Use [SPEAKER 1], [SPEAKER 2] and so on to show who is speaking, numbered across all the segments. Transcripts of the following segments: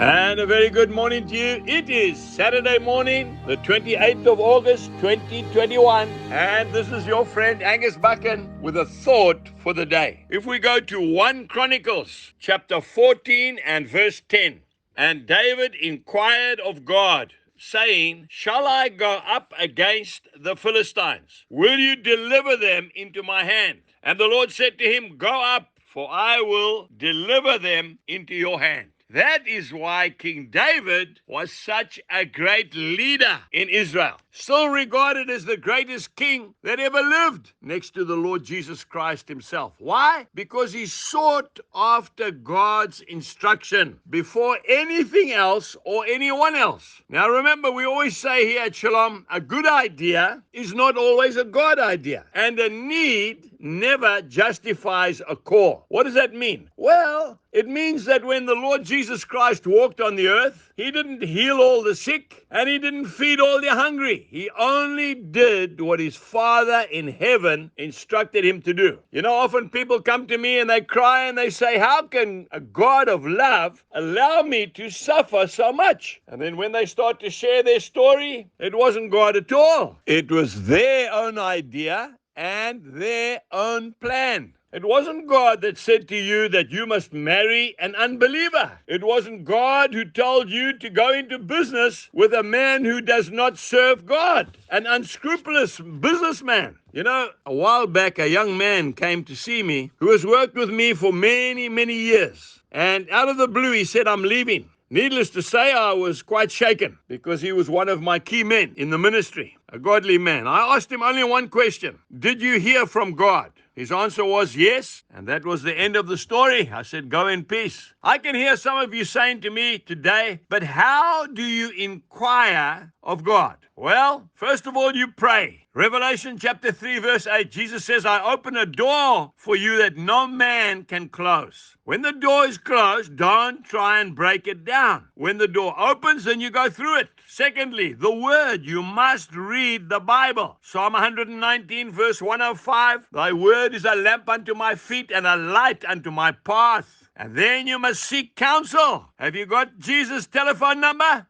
[SPEAKER 1] And a very good morning to you. It is Saturday morning, the 28th of August, 2021. And this is your friend Angus Buchan with a thought for the day. If we go to 1 Chronicles, chapter 14 and verse 10. And David inquired of God, saying, shall I go up against the Philistines? Will you deliver them into my hand? And the Lord said to him, go up, for I will deliver them into your hand. That is why King David was such a great leader in Israel. Still regarded as the greatest king that ever lived, next to the Lord Jesus Christ himself. Why? Because he sought after God's instruction before anything else or anyone else. Now remember, we always say here at Shalom, a good idea is not always a God idea. And a need never justifies a call. What does that mean? Well, it means that when the Lord Jesus Christ walked on the earth, he didn't heal all the sick and he didn't feed all the hungry. He only did what his Father in heaven instructed him to do. You know, often people come to me and they cry and they say, how can a God of love allow me to suffer so much? And then when they start to share their story, it wasn't God at all. It was their own idea and their own plan. It wasn't God that said to you that you must marry an unbeliever. It wasn't God who told you to go into business with a man who does not serve God, an unscrupulous businessman. You know, a while back, a young man came to see me who has worked with me for many, many years. And out of the blue, he said, I'm leaving. Needless to say, I was quite shaken because he was one of my key men in the ministry, a godly man. I asked him only one question. Did you hear from God? His answer was yes, and that was the end of the story. I said, go in peace. I can hear some of you saying to me today, but how do you inquire of God? Well, first of all, you pray. Revelation chapter 3, verse 8, Jesus says, I open a door for you that no man can close. When the door is closed, don't try and break it down. When the door opens, then you go through it. Secondly, the word. You must read the Bible. Psalm 119, verse 105, thy word is a lamp unto my feet and a light unto my path. And then you must seek counsel. Have you got Jesus' telephone number?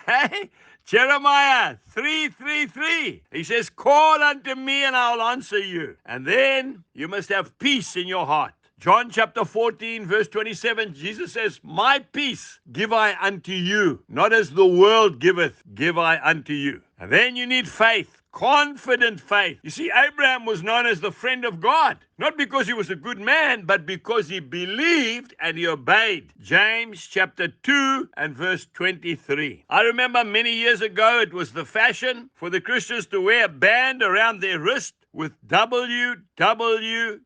[SPEAKER 1] Hey, Jeremiah 3:3. He says, call unto me and I'll answer you. And then you must have peace in your heart. John chapter 14, verse 27, Jesus says, my peace give I unto you, not as the world giveth, give I unto you. And then you need faith, confident faith. You see, Abraham was known as the friend of God, not because he was a good man, but because he believed and he obeyed. James chapter 2 and verse 23. I remember many years ago, it was the fashion for the Christians to wear a band around their wrist with WWJD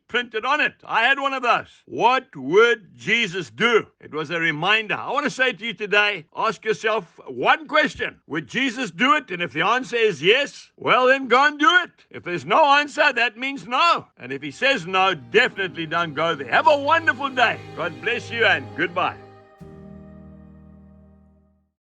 [SPEAKER 1] printed on it. I had one of those. What would Jesus do? It was a reminder. I want to say to you today, ask yourself one question. Would Jesus do it? And if the answer is yes, well then go and do it. If there's no answer, that means no. And if he says no, definitely don't go there. Have a wonderful day. God bless you and goodbye.